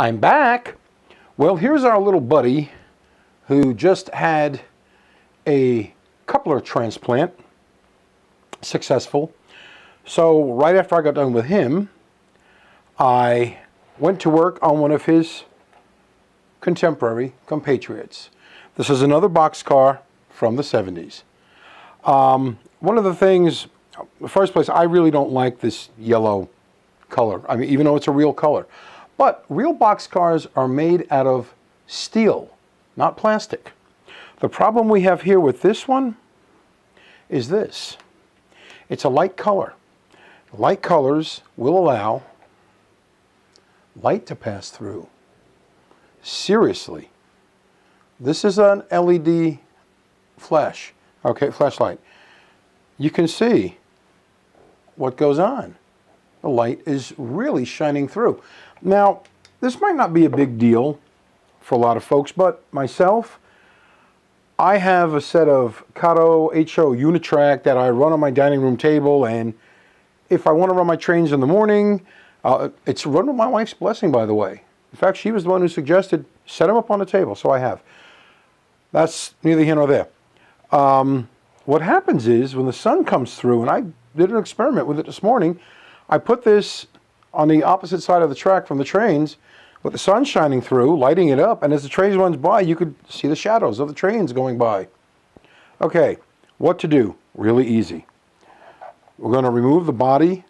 I'm back. Well, here's our little buddy who just had a coupler transplant, successful. So right after I got done with him, I went to work on one of his contemporary compatriots. This is another Boxcar from the 70s. One of the things, in the first place, I really don't like this yellow color. I mean, even though it's a real color. But real boxcars are made out of steel, not plastic. The problem we have here with this one is this. It's a light color. Light colors will allow light to pass through. Seriously. This is an LED flash. Okay, flashlight. You can see what goes on. The light is really shining through. Now, this might not be a big deal for a lot of folks, but myself, I have a set of Kato HO Unitrack that I run on my dining room table, and if I want to run my trains in the morning, it's run with my wife's blessing, by the way. In fact, she was the one who suggested set them up on the table, so I have. That's neither here nor there. What happens is when the sun comes through, and I did an experiment with it this morning, I put this on the opposite side of the track from the trains with the sun shining through, lighting it up, and as the train runs by, you could see the shadows of the trains going by. Okay, what to do? Really easy. We're going to remove the body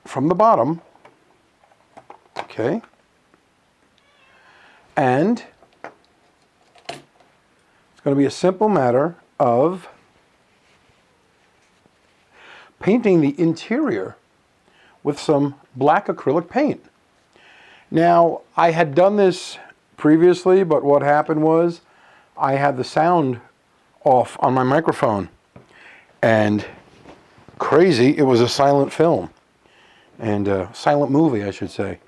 from the bottom. Okay. And it's going to be a simple matter of painting the interior with some black acrylic paint. Now, I had done this previously, but what happened was I had the sound off on my microphone. And crazy, it was a silent film. And a silent movie, I should say.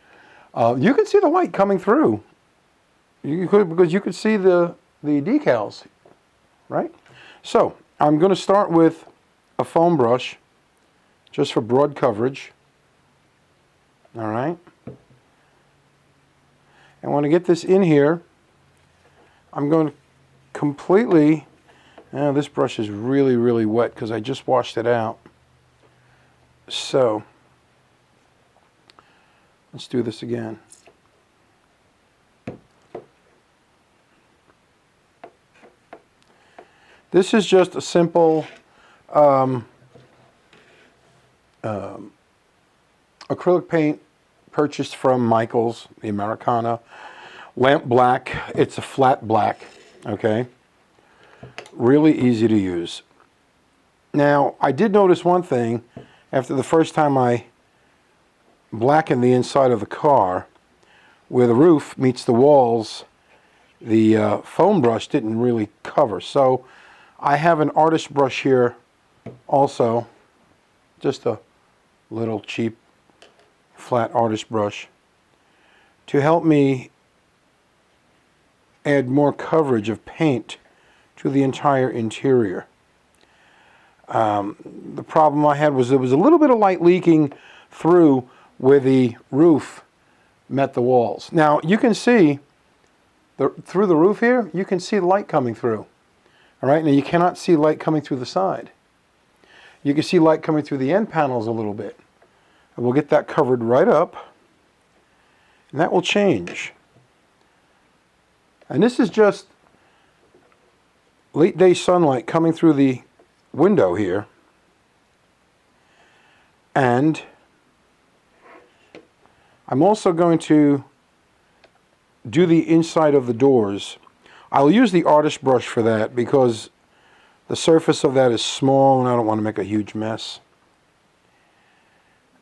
You could see the light coming through. You could, because you could see the decals, right? So, I'm going to start with a foam brush, just for broad coverage. All right. And when I get this in here, I'm going to completely, this brush is really, really wet because I just washed it out. So, let's do this again. This is just a simple acrylic paint purchased from Michael's, the Americana. Lamp black. It's a flat black. Okay. Really easy to use. Now, I did notice one thing. After the first time I blackened the inside of the car, where the roof meets the walls, the foam brush didn't really cover. So I have an artist brush here also, just a little cheap flat artist brush, to help me add more coverage of paint to the entire interior. The problem I had was there was a little bit of light leaking through where the roof met the walls. Now you can see through the roof here, you can see light coming through. All right, now you cannot see light coming through the side. You can see light coming through the end panels a little bit. And we'll get that covered right up. And that will change. And this is just late day sunlight coming through the window here. And I'm also going to do the inside of the doors. I'll use the artist brush for that because the surface of that is small and I don't want to make a huge mess.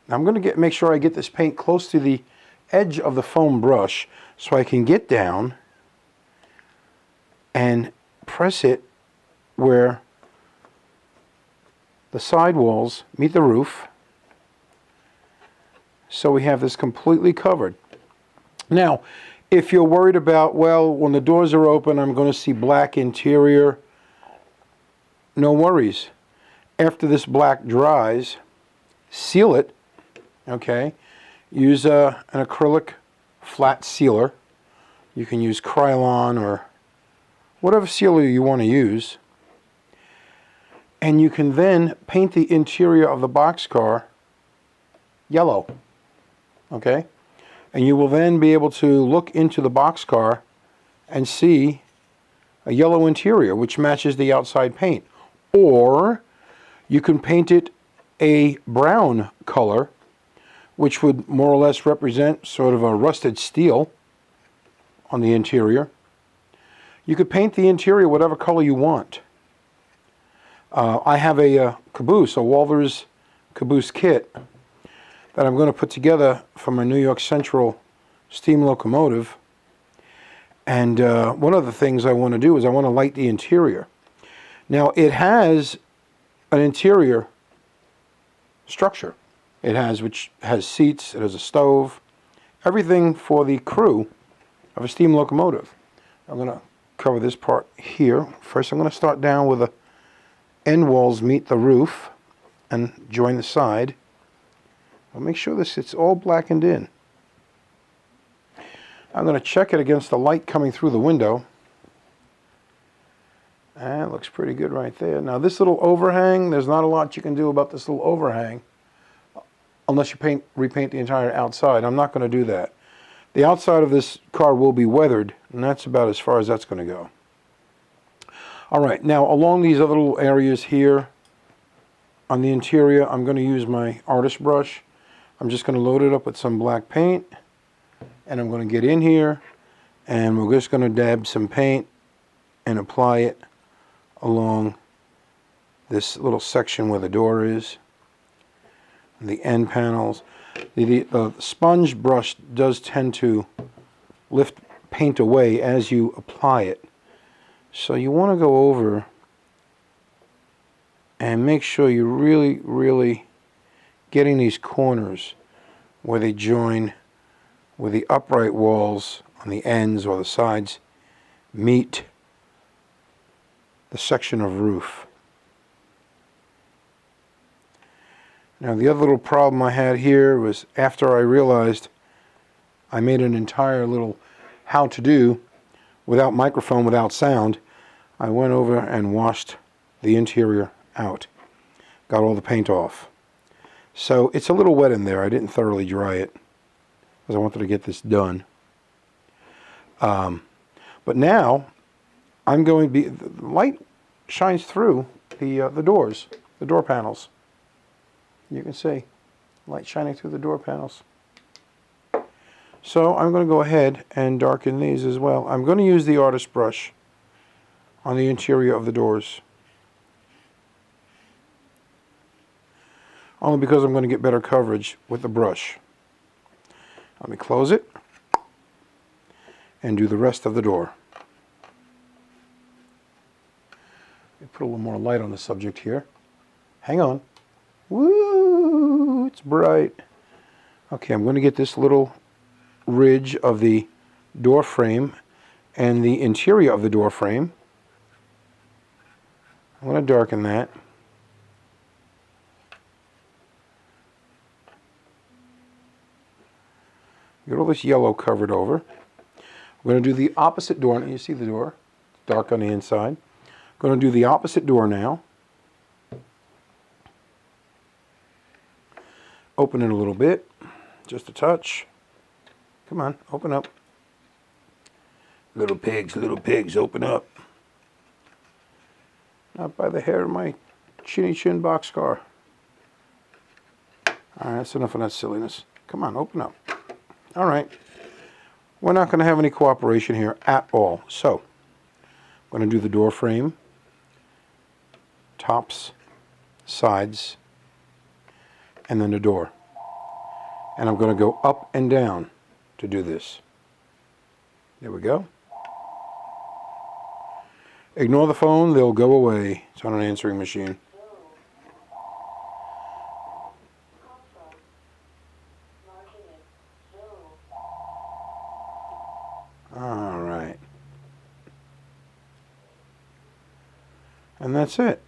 Now I'm going to make sure I get this paint close to the edge of the foam brush so I can get down and press it where the side walls meet the roof, so we have this completely covered. Now, if you're worried about, well, when the doors are open, I'm going to see black interior, no worries. After this black dries, seal it, okay? Use an acrylic flat sealer. You can use Krylon or whatever sealer you want to use. And you can then paint the interior of the boxcar yellow. Okay? And you will then be able to look into the boxcar and see a yellow interior which matches the outside paint. Or you can paint it a brown color, which would more or less represent sort of a rusted steel on the interior. You could paint the interior whatever color you want. I have a caboose, a Walther's caboose kit that I'm going to put together for my New York Central steam locomotive. And one of the things I want to do is I want to light the interior. Now it has an interior structure. Which has seats, it has a stove, everything for the crew of a steam locomotive. I'm going to cover this part here. First I'm going to start down where the end walls meet the roof and join the side. I'll make sure it's all blackened in. I'm going to check it against the light coming through the window. And it looks pretty good right there. Now this little overhang, there's not a lot you can do about this little overhang unless you repaint the entire outside. I'm not going to do that. The outside of this car will be weathered, and that's about as far as that's going to go. Alright, now along these other little areas here on the interior, I'm going to use my artist brush. I'm just going to load it up with some black paint, and I'm going to get in here, and we're just going to dab some paint and apply it along this little section where the door is, the end panels. The sponge brush does tend to lift paint away as you apply it. So you want to go over and make sure you're really getting these corners where they join, where the upright walls on the ends or the sides meet the section of roof. Now the other little problem I had here was after I realized I made an entire little how to do without microphone, without sound, I went over and washed the interior out. Got all the paint off. So it's a little wet in there. I didn't thoroughly dry it because I wanted to get this done. But now I'm going to be, the light shines through the doors, the door panels. You can see light shining through the door panels. So I'm going to go ahead and darken these as well. I'm going to use the artist brush on the interior of the doors. Only because I'm going to get better coverage with the brush. Let me close it and do the rest of the door. Let me put a little more light on the subject here. Hang on. Woo! It's bright. Okay, I'm going to get this little ridge of the door frame and the interior of the door frame. I'm going to darken that. Get all this yellow covered over. I'm going to do the opposite door. You see the door? Dark on the inside. I'm going to do the opposite door now. Open it a little bit. Just a touch. Come on, open up. Little pigs, open up. Not by the hair of my chinny chin boxcar. Alright, that's enough of that silliness. Come on, open up. Alright. We're not going to have any cooperation here at all. So, I'm going to do the door frame, tops, sides, and then the door. And I'm going to go up and down to do this. There we go. Ignore the phone, they'll go away. It's on an answering machine. All right. And that's it.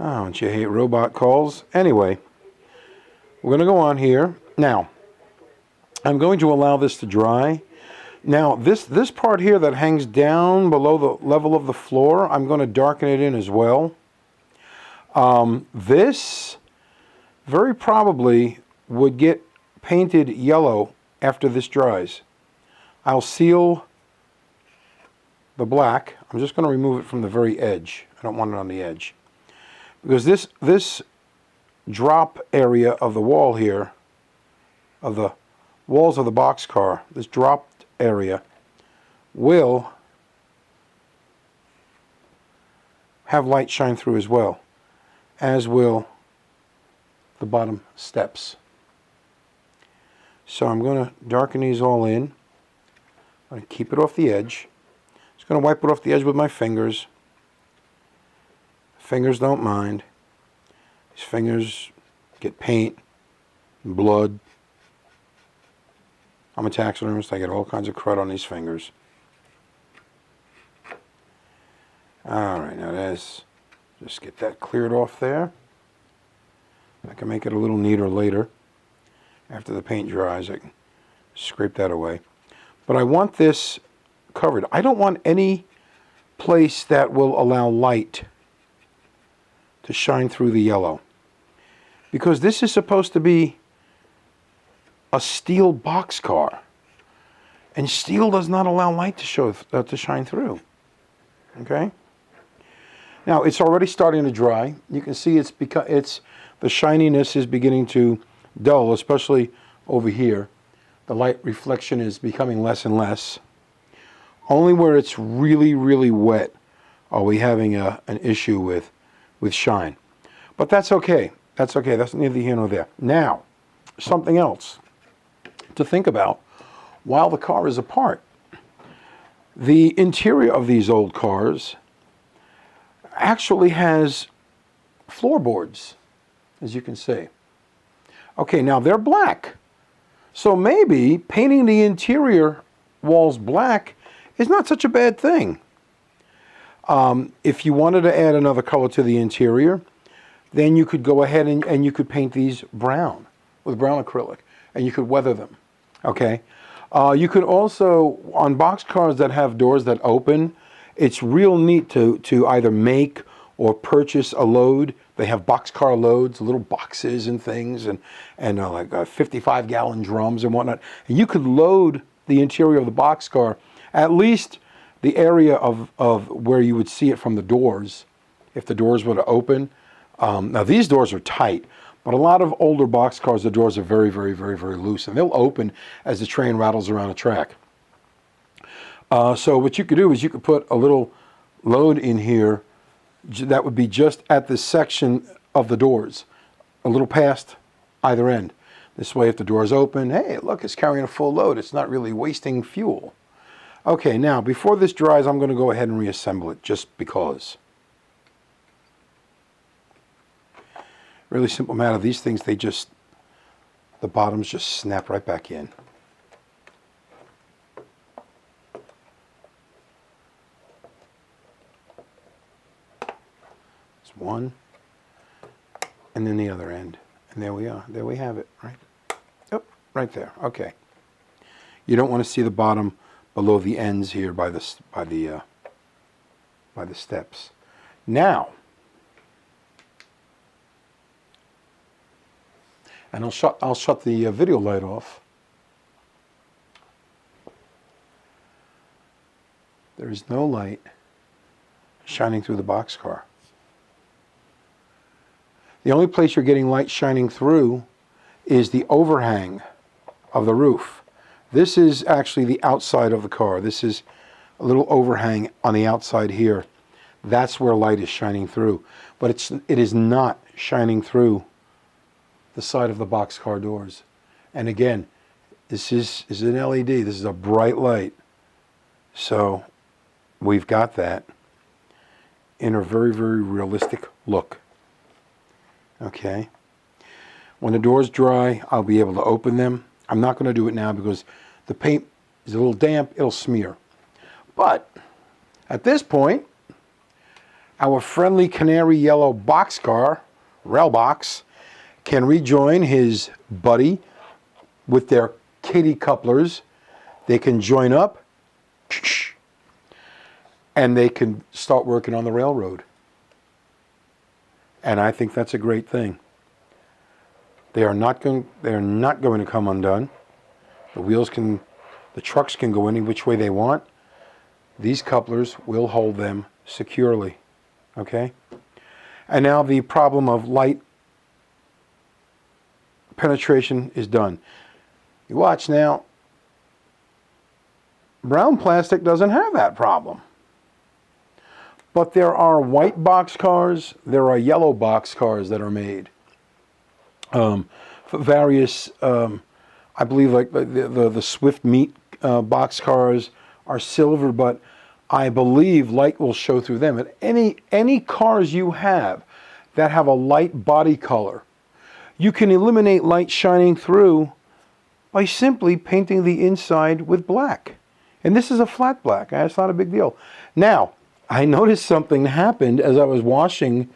Oh, don't you hate robot calls? Anyway, we're going to go on here. Now, I'm going to allow this to dry. Now, this part here that hangs down below the level of the floor, I'm going to darken it in as well. This very probably would get painted yellow after this dries. I'll seal the black. I'm just going to remove it from the very edge. I don't want it on the edge. Because this drop area of the wall here, of the walls of the boxcar, this dropped area will have light shine through as well, as will the bottom steps. So I'm going to darken these all in. I'm going to keep it off the edge. Just going to wipe it off the edge with my fingers. Fingers don't mind. These fingers get paint, and blood. I'm a taxidermist. I get all kinds of crud on these fingers. Alright, now let's just get that cleared off there. I can make it a little neater later. After the paint dries, I can scrape that away. But I want this covered. I don't want any place that will allow light to shine through the yellow. Because this is supposed to be a steel boxcar. And steel does not allow light to shine through. Okay? Now, it's already starting to dry. You can see the shininess is beginning to dull, especially over here. The light reflection is becoming less and less. Only where it's really, really wet are we having an issue with shine. But that's okay. That's okay. That's neither here nor there. Now, something else to think about while the car is apart. The interior of these old cars actually has floorboards, as you can see. Okay, now they're black. So maybe painting the interior walls black is not such a bad thing. If you wanted to add another color to the interior, then you could go ahead and you could paint these brown with brown acrylic, and you could weather them. Okay. You could also, on box cars that have doors that open, it's real neat to either make or purchase a load. They have boxcar loads, little boxes and things, and like 55-gallon drums and whatnot. And you could load the interior of the boxcar, at least the area of where you would see it from the doors, if the doors were to open. Now these doors are tight, but a lot of older boxcars, the doors are very, very, very, very loose, and they'll open as the train rattles around a track. So what you could do is you could put a little load in here that would be just at this section of the doors, a little past either end. This way, if the doors open, hey, look, it's carrying a full load. It's not really wasting fuel. Okay, now, before this dries, I'm going to go ahead and reassemble it, just because. Really simple matter. These things, the bottoms just snap right back in. It's one, and then the other end. And there we are. There we have it, right? Oh, right there. Okay. You don't want to see the bottom below the ends here by the steps. Now, and I'll shut the video light off. There is no light shining through the boxcar. The only place you're getting light shining through is the overhang of the roof. This is actually the outside of the car. This is a little overhang on the outside here. That's where light is shining through. But it is not shining through the side of the boxcar doors. And again, this is an LED. This is a bright light. So we've got that in a very, very realistic look. Okay. When the doors dry, I'll be able to open them. I'm not going to do it now because the paint is a little damp. It'll smear. But at this point, our friendly canary yellow Boxcar, Railbox, can rejoin his buddy with their kitty couplers. They can join up and they can start working on the railroad. And I think that's a great thing. They are not going to come undone. The trucks can go any which way they want. These couplers will hold them securely. Okay? And now the problem of light penetration is done. You watch now. Brown plastic doesn't have that problem. But there are white boxcars, there are yellow boxcars that are made. For various, I believe like the Swift Meat boxcars are silver, but I believe light will show through them. And any cars you have that have a light body color, you can eliminate light shining through by simply painting the inside with black. And this is a flat black. It's not a big deal. Now, I noticed something happened as I was washing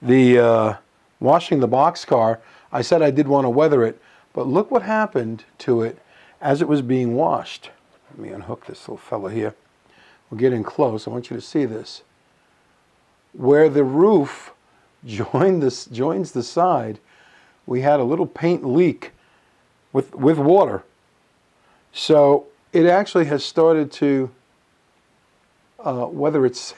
the boxcar. I said I did want to weather it, but look what happened to it as it was being washed. Let me unhook this little fella here. We'll get in close. I want you to see this. Where the roof joins the side, we had a little paint leak with water. So it actually has started to, whether it's